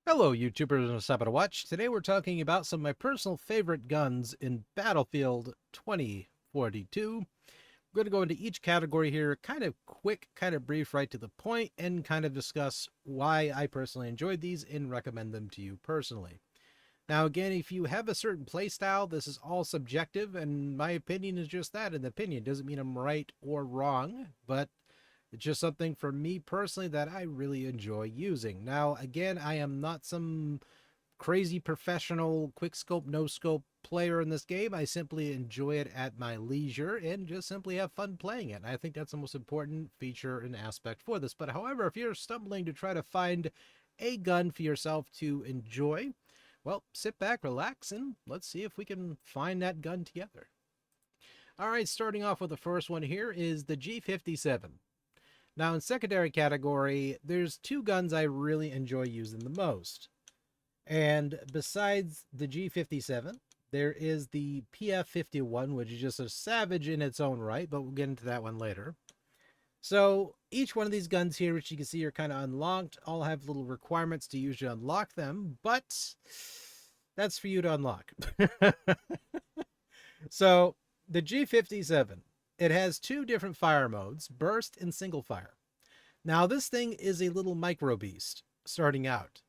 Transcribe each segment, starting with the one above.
Hello, YouTubers and Sabbath Watch. Today we're talking about some of my personal favorite guns in Battlefield 2042. I'm going to go into each category here, kind of quick, kind of brief, right to the point, and kind of discuss why I personally enjoyed these and recommend them to you personally. Now, again, if you have a certain playstyle, this is all subjective, and my opinion is just that. An opinion doesn't mean I'm right or wrong, but it's just something for me personally that I really enjoy using. Now, again, I am not some crazy professional quick scope, no scope player in this game. I simply enjoy it at my leisure and just simply have fun playing it. And I think that's the most important feature and aspect for this. But however, if you're stumbling to try to find a gun for yourself to enjoy, well, sit back, relax, and let's see if we can find that gun together. All right, starting off with the first one here is the G57. Now, in secondary category, there's two guns I really enjoy using the most. And besides the G57, there is the PF51, which is just a savage in its own right, but we'll get into that one later. So each one of these guns here, which you can see are kind of unlocked, all have little requirements to usually unlock them, but that's for you to unlock. So the G57, it has two different fire modes, burst and single fire. Now this thing is a little micro beast starting out.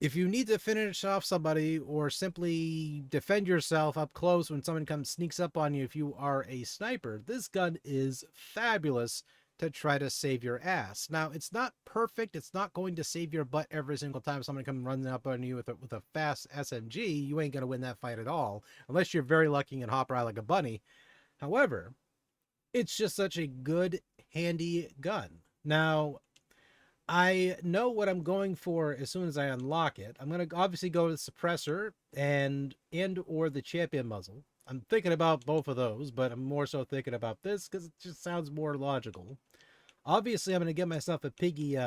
If you need to finish off somebody or simply defend yourself up close when someone comes sneaks up on you if you are a sniper, this gun is fabulous to try to save your ass. Now, it's not perfect. It's not going to save your butt every single time someone comes running up on you with a fast SMG. You ain't going to win that fight at all, unless you're very lucky and hop around like a bunny. However, it's just such a good, handy gun. Now, I know what I'm going for as soon as I unlock it. I'm going to obviously go to the suppressor and or the champion muzzle. I'm thinking about both of those, but I'm more so thinking about this because it just sounds more logical. Obviously, I'm going to give myself a piggy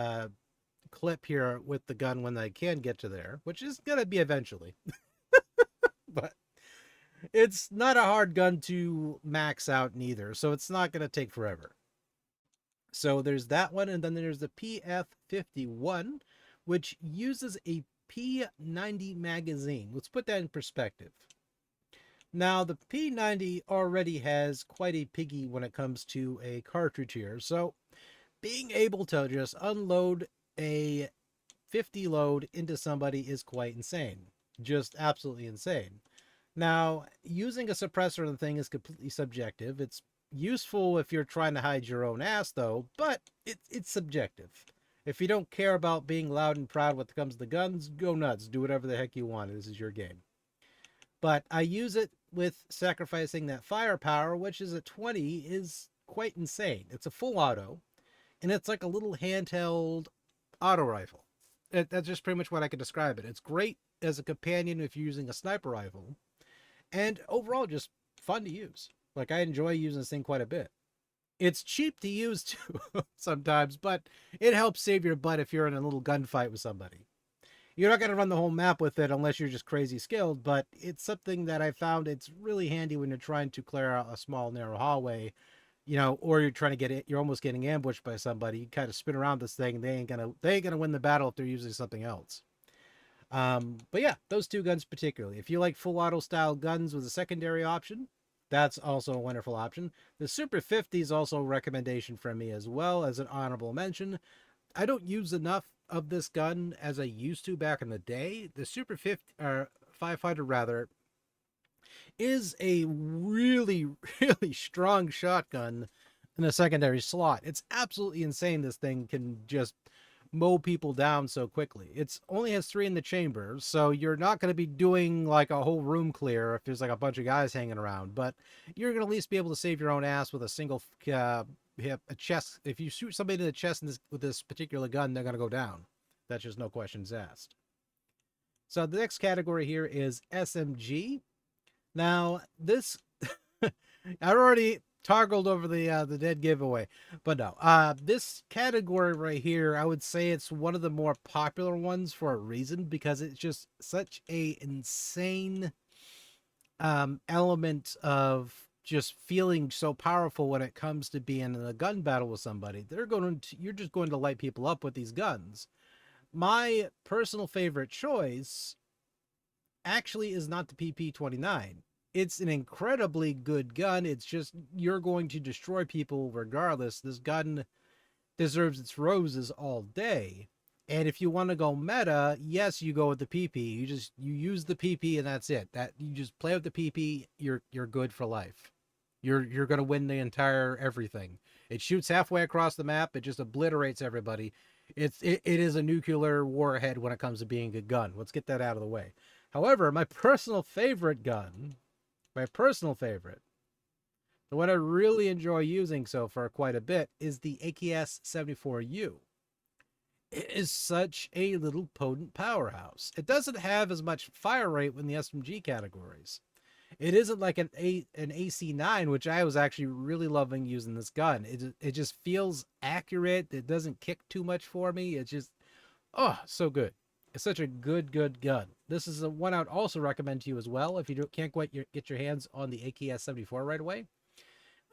clip here with the gun when I can get to there, which is going to be eventually. But it's not a hard gun to max out neither, so it's not going to take forever. So there's that one, and then there's the PF51, which uses a P90 magazine. Let's put that in perspective. Now, the P90 already has quite a piggy when it comes to a cartridge here, so being able to just unload a 50 load into somebody is quite insane. Just absolutely insane. Now, using a suppressor on the thing is completely subjective. It's useful if you're trying to hide your own ass, though, but it's subjective. If you don't care about being loud and proud when it comes to guns, go nuts. Do whatever the heck you want. This is your game. But I use it with sacrificing that firepower, which is at 20, is quite insane. It's a full auto, and it's like a little handheld auto rifle. That's just pretty much what I could describe it. It's great as a companion if you're using a sniper rifle, and overall just fun to use. Like I enjoy using this thing quite a bit. It's cheap to use too sometimes, but it helps save your butt if you're in a little gunfight with somebody. You're not going to run the whole map with it unless you're just crazy skilled, but it's something that I found it's really handy when you're trying to clear out a small narrow hallway, or you're trying to get it, you're almost getting ambushed by somebody. You kind of spin around this thing, and they ain't gonna win the battle if they're using something else. But yeah, those two guns particularly. If you like full auto style guns with a secondary option, that's also a wonderful option. The Super 50 is also a recommendation from me as well as an honorable mention. I don't use enough of this gun as I used to back in the day. The Super 50 or 500 rather is a really really strong shotgun in a secondary slot. It's absolutely insane this thing can just mow people down so quickly. It's only has 3 in the chamber, so you're not going to be doing like a whole room clear if there's like a bunch of guys hanging around, but you're going to at least be able to save your own ass with a single hip, a chest. If you shoot somebody in the chest with this particular gun, they're going to go down. That's just no questions asked. So the next category here is SMG. Now, this I already toggled over the dead giveaway, but no. This category right here, I would say it's one of the more popular ones for a reason because it's just such a insane element of just feeling so powerful when it comes to being in a gun battle with somebody. You're just going to light people up with these guns. my personal favorite choice actually is not the PP-29. It's an incredibly good gun. It's just you're going to destroy people regardless. This gun deserves its roses all day. And if you want to go meta, yes, you go with the PP. You use the PP and that's it. That you just play with the PP, you're good for life. You're gonna win the entire everything. It shoots halfway across the map. It just obliterates everybody. It is a nuclear warhead when it comes to being a gun. Let's get that out of the way. However, my personal favorite gun, my personal favorite, the one I really enjoy using so far quite a bit, is the AKS-74U. It is such a little potent powerhouse. It doesn't have as much fire rate in the SMG categories. It isn't like an AC9, which I was actually really loving using this gun. It just feels accurate. It doesn't kick too much for me. It's just, oh, so good. It's such a good gun. This is the one I would also recommend to you as well if you can't quite get your hands on the AKS-74 right away.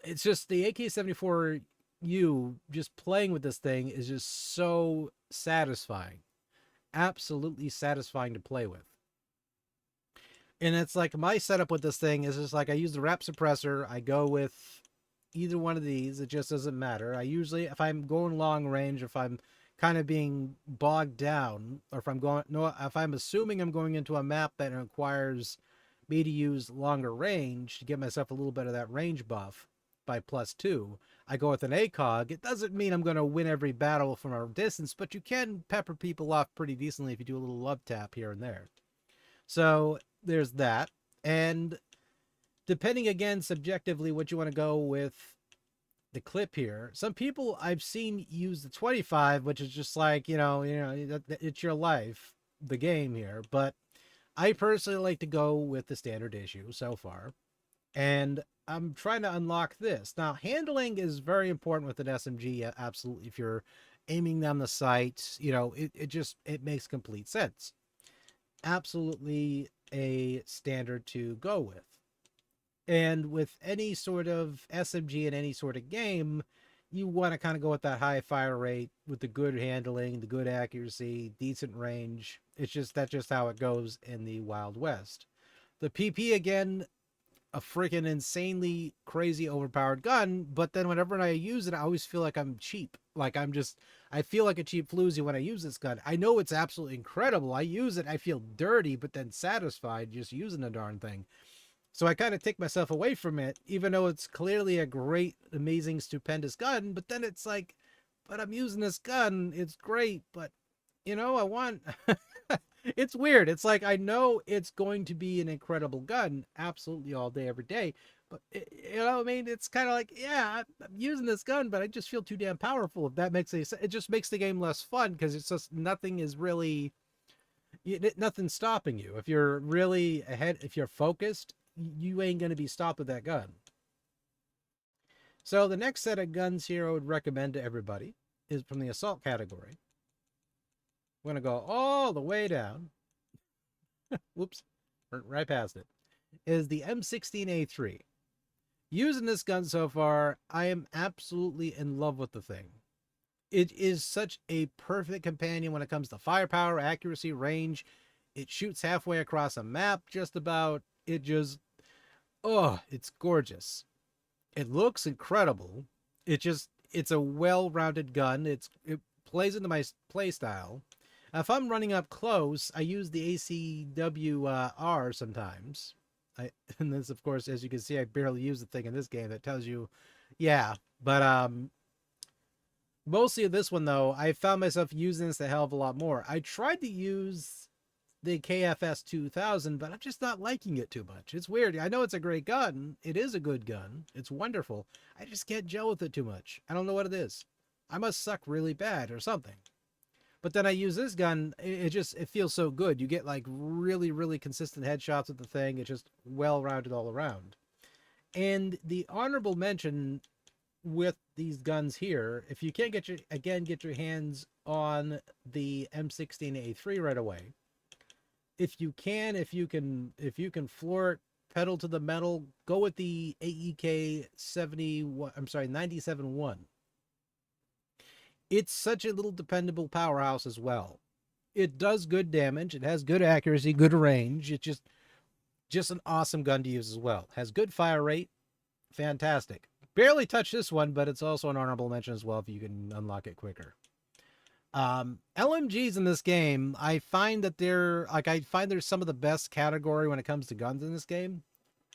It's just the AK-74U, just playing with this thing is just so satisfying. Absolutely satisfying to play with. And it's like my setup with this thing is just like I use the wrap suppressor. I go with either one of these. It just doesn't matter. I usually, if I'm going long range, if I'm kind of being bogged down, or if I'm going, no, if I'm assuming I'm going into a map that requires me to use longer range to get myself a little bit of that range buff by +2, I go with an ACOG. It doesn't mean I'm going to win every battle from a distance, but you can pepper people off pretty decently if you do a little love tap here and there. So there's that. And depending again subjectively what you want to go with the clip here, some people I've seen use the 25, which is just like, it's your life, the game here. But I personally like to go with the standard issue so far, and I'm trying to unlock this. Now, handling is very important with an SMG, absolutely. If you're aiming down the sight, it makes complete sense. Absolutely a standard to go with. And with any sort of SMG in any sort of game, you want to kind of go with that high fire rate with the good handling, the good accuracy, decent range. That's just how it goes in the Wild West. The PP, again, a freaking insanely crazy overpowered gun, but then whenever I use it, I always feel like I'm cheap. Like I feel like a cheap floozy when I use this gun. I know it's absolutely incredible. I use it, I feel dirty, but then satisfied just using the darn thing. So I kind of take myself away from it, even though it's clearly a great, amazing, stupendous gun. But then it's like, but I'm using this gun. It's great, but I want. It's weird. It's like I know it's going to be an incredible gun, absolutely all day, every day. But I mean, it's kind of like, yeah, I'm using this gun, but I just feel too damn powerful. If that makes any sense, it just makes the game less fun because it's just nothing is really, nothing's stopping you. If you're really ahead, if you're focused, you ain't going to be stopped with that gun. So the next set of guns here I would recommend to everybody is from the assault category. I'm going to go all the way down. Whoops, right past it. Is the M16A3. Using this gun so far, I am absolutely in love with the thing. It is such a perfect companion when it comes to firepower, accuracy, range. It shoots halfway across a map just about. It just, it's gorgeous. It looks incredible. It's a well-rounded gun. It plays into my play style. If I'm running up close, I use the ACWR sometimes. And this, of course, as you can see, I barely use the thing in this game. That tells you, yeah. But mostly this one, though, I found myself using this a hell of a lot more. I tried to use the KFS 2000, but I'm just not liking it too much. It's weird. I know it's a great gun. It is a good gun. It's wonderful. I just can't gel with it too much. I don't know what it is. I must suck really bad or something. But then I use this gun, it feels so good. You get like really, really consistent headshots with the thing. It's just well-rounded all around. And the honorable mention with these guns here, if you can't get your hands on the M16A3 right away, if you can floor it, pedal to the metal, go with the AEK 97-1. It's such a little dependable powerhouse as well. It does good damage. It has good accuracy, good range. It's just an awesome gun to use as well. Has good fire rate. Fantastic. Barely touched this one, but it's also an honorable mention as well if you can unlock it quicker. LMGs in this game, I find that I find they're some of the best category when it comes to guns in this game.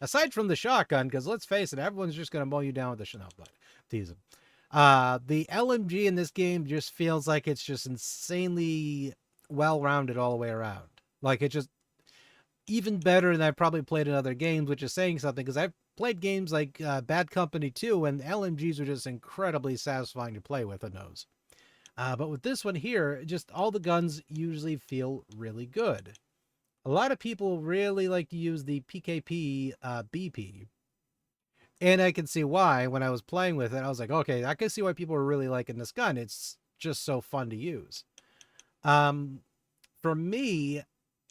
Aside from the shotgun, because let's face it, everyone's just going to mow you down with the Chanel blood. Teasing. The LMG in this game just feels like it's just insanely well-rounded all the way around. Like, it just even better than I've probably played in other games, which is saying something, because I've played games like Bad Company 2, and LMGs are just incredibly satisfying to play with on those. But with this one here, just all the guns usually feel really good. A lot of people really like to use the PKP BP. And I can see why. When I was playing with it, I was like, okay, I can see why people are really liking this gun. It's just so fun to use. For me,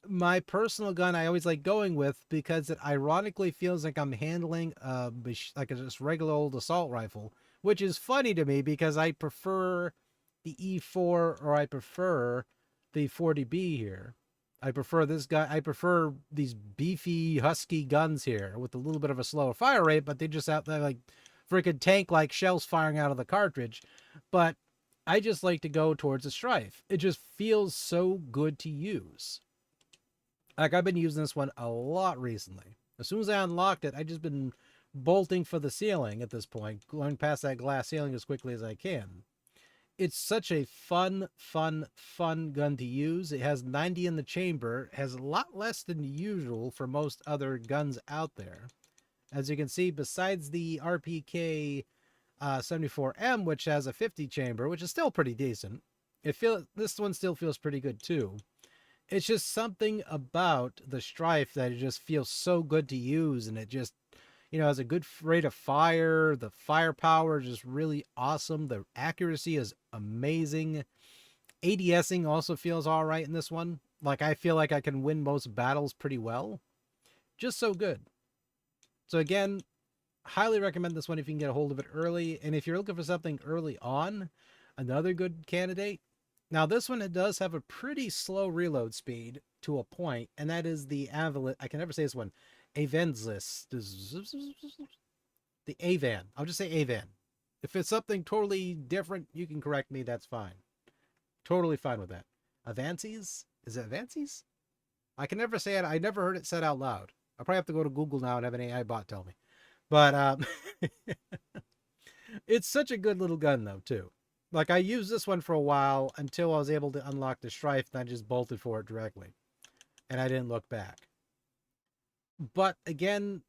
my personal gun I always like going with because it ironically feels like I'm handling like a just regular old assault rifle, which is funny to me because I prefer the E4 or I prefer the 40B here. I prefer this guy. I prefer these beefy, husky guns here with a little bit of a slower fire rate, but they just out there like freaking tank like shells firing out of the cartridge. But I just like to go towards the Strife. It just feels so good to use. Like, I've been using this one a lot recently. As soon as I unlocked it, I just been bolting for the ceiling at this point, going past that glass ceiling as quickly as I can. It's such a fun gun to use. It has 90 in the chamber, has a lot less than usual for most other guns out there. As you can see, besides the RPK 74M, which has a 50 chamber, which is still pretty decent, this one still feels pretty good too. It's just something about the Strife that it just feels so good to use, and it just, has a good rate of fire. The firepower is just really awesome. The accuracy is amazing. ADSing also feels all right in this one. Like, I feel like I can win most battles pretty well. Just so good. So again, highly recommend this one if you can get a hold of it early. And if you're looking for something early on, another good candidate. Now, this one, it does have a pretty slow reload speed to a point, and that is the Avalanche. I can never say this one. Avenzlis. The Avan. I'll just say Avan. If it's something totally different, you can correct me. That's fine. Totally fine with that. Avances? Is it Avances? I can never say it. I never heard it said out loud. I probably have to go to Google now and have an AI bot tell me. But it's such a good little gun, though, too. Like, I used this one for a while until I was able to unlock the Strife, and I just bolted for it directly. And I didn't look back. But again,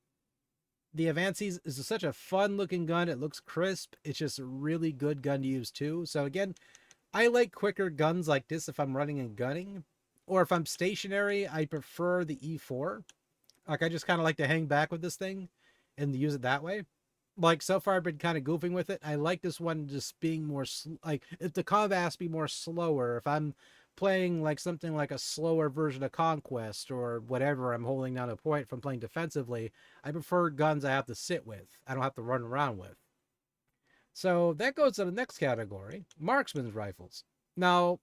the Avances is such a fun-looking gun. It looks crisp. It's just a really good gun to use, too. So again, I like quicker guns like this if I'm running and gunning. Or if I'm stationary, I prefer the E4. Like, I just kind of like to hang back with this thing and use it that way. Like, so far I've been kind of goofing with it. I like this one just being more like, if the combat has to be more slower, if I'm playing like something like a slower version of Conquest or whatever, I'm holding down a point from playing defensively, I prefer guns I have to sit with. I don't have to run around with. So that goes to the next category, marksman's rifles. Now,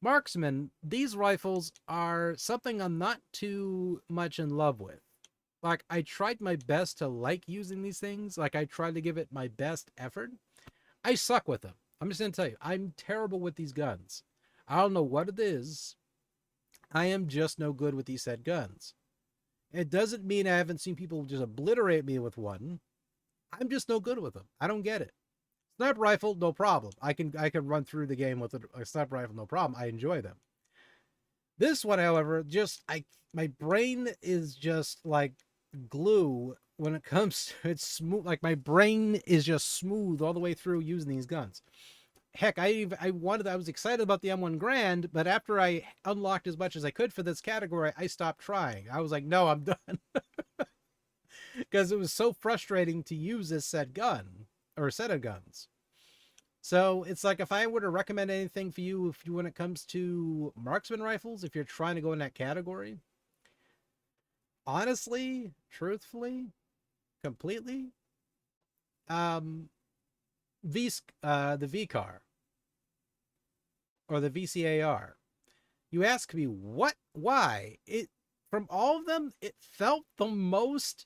marksman, these rifles are something I'm not too much in love with. Like, I tried my best to like using these things. Like, I tried to give it my best effort. I suck with them. I'm just going to tell you, I'm terrible with these guns. I don't know what it is. I am just no good with these said guns. It doesn't mean I haven't seen people just obliterate me with one. I'm just no good with them. I don't get it. Sniper rifle, no problem. I can run through the game with a sniper rifle, no problem. I enjoy them. This one, however, my brain is just like glue when it comes to it's smooth. Like, my brain is just smooth all the way through using these guns. Heck, I was excited about the M1 Garand, but after I unlocked as much as I could for this category, I stopped trying. I was like, no, I'm done. Because it was so frustrating to use this said gun or set of guns. So it's like, if I were to recommend anything for you, when it comes to marksman rifles, if you're trying to go in that category, honestly, truthfully, completely, the VCAR or the VCAR. You ask me what? Why? It from all of them, it felt the most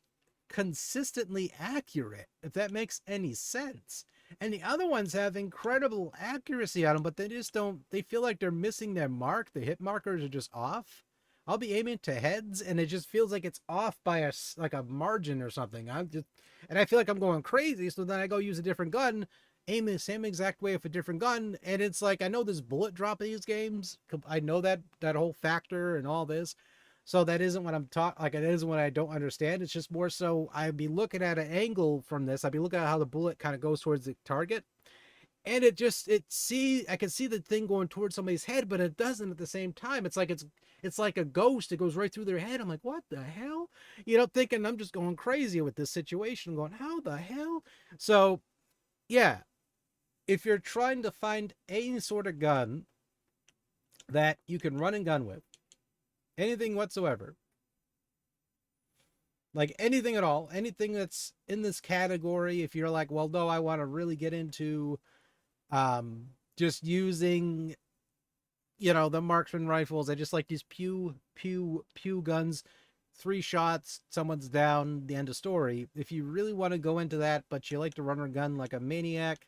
consistently accurate, if that makes any sense. And the other ones have incredible accuracy on them, but they just don't, they feel like they're missing their mark. The hit markers are just off. I'll be aiming to heads and it just feels like it's off by like a margin or something. And I feel like I'm going crazy. So then I go use a different gun, aim the same exact way with a different gun. And it's like, I know there's bullet drop in these games. I know that whole factor and all this. So that isn't what I'm talking, like, it isn't what I don't understand. It's just more so I'd be looking at an angle from this. I'd be looking at how the bullet kind of goes towards the target. And I can see the thing going towards somebody's head, but it doesn't at the same time. It's like a ghost. It goes right through their head. I'm like, what the hell? Thinking I'm just going crazy with this situation, going, how the hell? So yeah, if you're trying to find any sort of gun that you can run and gun with, anything whatsoever, like anything at all, anything that's in this category, if you're like, well, no, I want to really get into just using, the marksman rifles. I just like these pew guns, 3 shots, someone's down, the end of story. If you really want to go into that, but you like to run a gun like a maniac,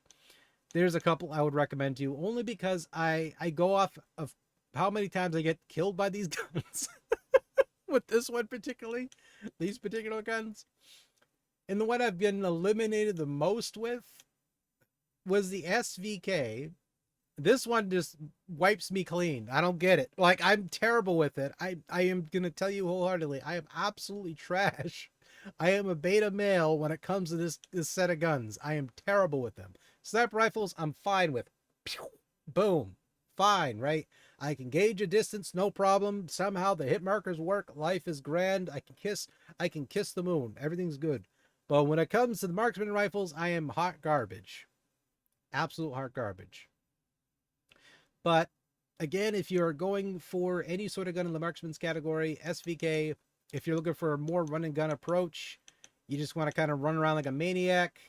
there's a couple I would recommend to you, only because I go off of how many times I get killed by these guns with this one particularly, these particular guns. And the one I've been eliminated the most with was the SVK. This one just wipes me clean. I don't get it. Like, I'm terrible with it. I am going to tell you wholeheartedly, I am absolutely trash. I am a beta male when it comes to this set of guns. I am terrible with them. Sniper rifles, I'm fine with. Pew, boom. Fine, right? I can gauge a distance, no problem. Somehow the hit markers work. Life is grand. I can kiss the moon. Everything's good. But when it comes to the marksman rifles, I am hot garbage. Absolute hot garbage. But again, if you're going for any sort of gun in the marksman's category, SVK, if you're looking for a more run and gun approach, you just want to kind of run around like a maniac.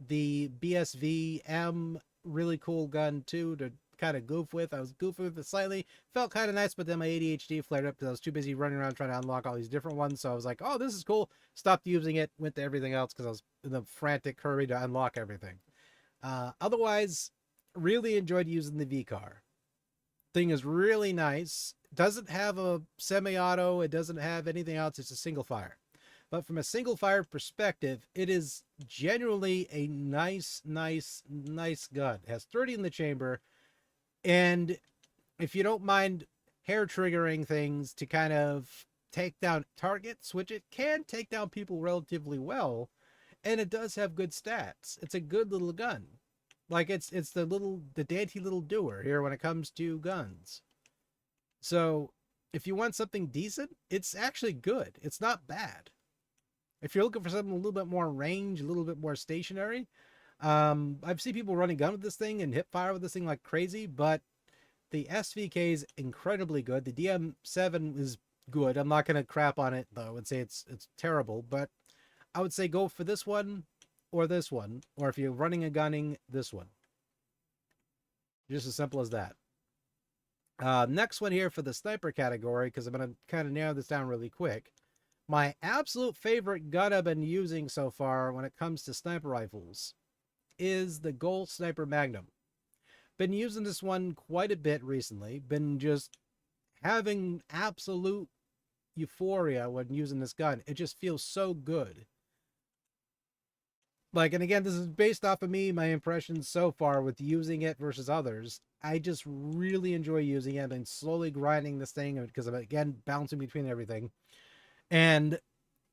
The BSV-M, really cool gun too to kind of goof with. I was goofing with it slightly. Felt kind of nice, but then my ADHD flared up because I was too busy running around trying to unlock all these different ones. So I was like, oh, this is cool. Stopped using it, went to everything else because I was in the frantic hurry to unlock everything. Otherwise, really enjoyed using the V-Car. Thing is really nice. Doesn't have a semi-auto. It doesn't have anything else. It's a single fire. But from a single fire perspective, it is genuinely a nice gun. It has 30 in the chamber. And if you don't mind hair triggering things to kind of take down targets, which it can take down people relatively well, and it does have good stats. It's a good little gun. Like it's the dainty little doer here when it comes to guns. So if you want something decent, it's actually good. It's not bad. If you're looking for something a little bit more range, a little bit more stationary, I've seen people running gun with this thing and hip fire with this thing like crazy, but the SVK is incredibly good. The DM7 is good. I'm not going to crap on it though and say it's terrible, but I would say go for this one, or if you're running and gunning, this one. Just as simple as that. Next one here for the sniper category, because I'm going to kind of narrow this down really quick. My absolute favorite gun I've been using so far when it comes to sniper rifles is the Gold Sniper Magnum. Been using this one quite a bit recently. Been just having absolute euphoria when using this gun. It just feels so good. Like, and again, this is based off of me, my impressions so far with using it versus others. I just really enjoy using it. I've been slowly grinding this thing because I'm, again, bouncing between everything. And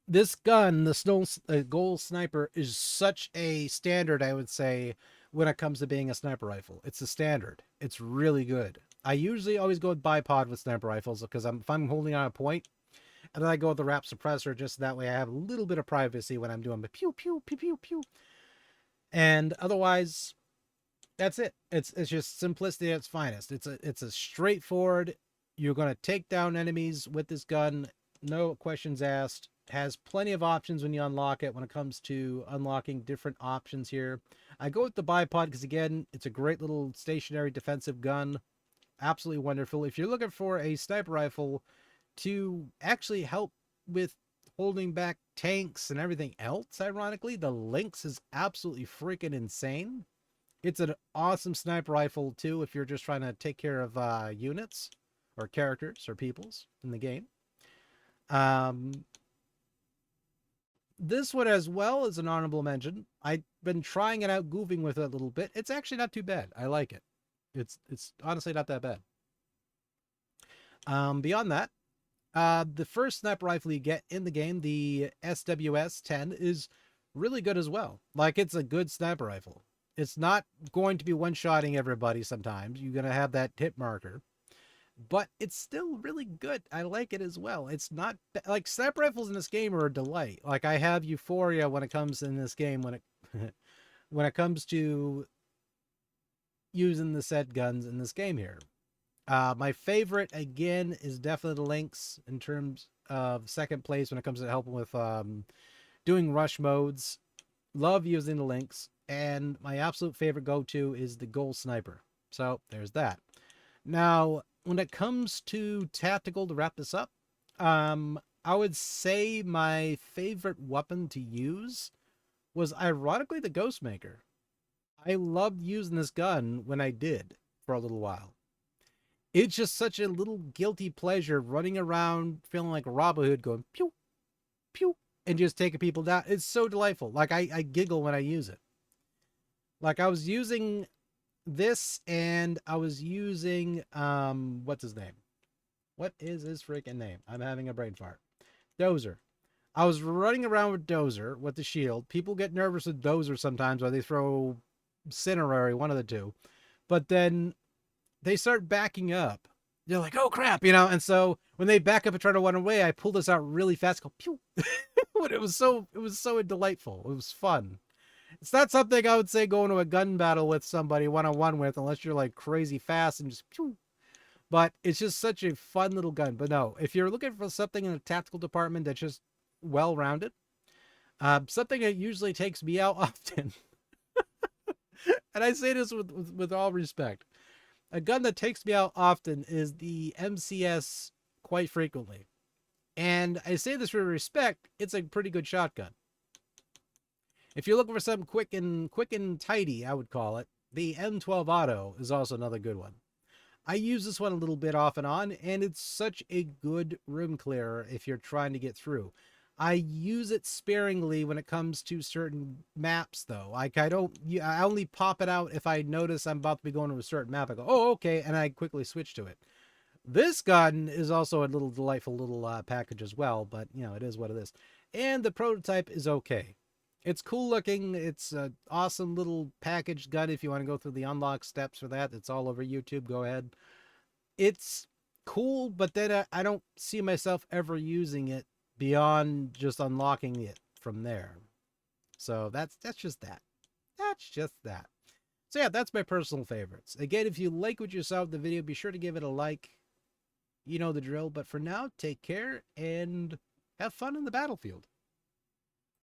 this gun, the Gold Sniper, is such a standard, I would say, when it comes to being a sniper rifle. It's a standard. It's really good. I usually always go with bipod with sniper rifles because if I'm holding on a point, and then I go with the wrap suppressor, just that way I have a little bit of privacy when I'm doing the pew, pew, pew, pew, pew. And otherwise, that's it. It's just simplicity at its finest. It's a straightforward, you're going to take down enemies with this gun, no questions asked. Has plenty of options when you unlock it when it comes to unlocking different options here. I go with the bipod because, again, it's a great little stationary defensive gun. absolutely wonderful. If you're looking for a sniper rifle to actually help with holding back tanks and everything else, ironically, the Lynx is absolutely freaking insane. It's an awesome sniper rifle too if you're just trying to take care of units or characters or peoples in the game. This one as well is an honorable mention. I've been trying it out, goofing with it a little bit. It's actually not too bad. I like it. It's honestly not that bad. Beyond that, the first sniper rifle you get in the game, the SWS-10, is really good as well. Like, it's a good sniper rifle. It's not going to be one-shotting everybody sometimes. You're going to have that hit marker. But it's still really good. I like it as well. It's not... Like, sniper rifles in this game are a delight. Like, I have euphoria when it comes in this game, when it... when it comes to using the said guns in this game here. My favorite, again, is definitely the Lynx in terms of second place when it comes to helping with doing rush modes. Love using the Lynx. And my absolute favorite go-to is the Gold Sniper. So, there's that. Now, when it comes to tactical, to wrap this up, I would say my favorite weapon to use was ironically the Ghostmaker. I loved using this gun when I did for a little while. It's just such a little guilty pleasure running around feeling like Robin Hood going pew, pew, and just taking people down. It's so delightful. Like, I giggle when I use it. Like, I was using this and I was using, what's his name? What is his freaking name? I'm having a brain fart. Dozer. I was running around with Dozer with the shield. People get nervous with Dozer sometimes or they throw Cinerary, one of the two. But then they start backing up. They're like, oh crap, you know? And so when they back up and try to run away, I pull this out really fast, go pew. But it was so delightful. It was fun. It's not something I would say go into a gun battle with somebody one-on-one with unless you're like crazy fast and just pew. But it's just such a fun little gun. But no, if you're looking for something in the tactical department that's just well-rounded, something that usually takes me out often, and I say this with all respect, a gun that takes me out often is the MCS quite frequently. And I say this with respect, it's a pretty good shotgun. If you're looking for something quick and tidy, I would call it, the M12 Auto is also another good one. I use this one a little bit off and on, and it's such a good room clearer if you're trying to get through. I use it sparingly when it comes to certain maps, though. Like, I only pop it out if I notice I'm about to be going to a certain map. I go, oh, okay, and I quickly switch to it. This gun is also a little delightful little package as well, but, you know, it is what it is. And the prototype is okay. It's cool looking. It's an awesome little packaged gun if you want to go through the unlock steps for that. It's all over YouTube. Go ahead. It's cool, but then I don't see myself ever using it beyond just unlocking it from there. So that's just that. That's just that. So yeah, that's my personal favorites. Again, if you like what you saw of the video, be sure to give it a like. You know the drill. But for now, take care and have fun in the battlefield.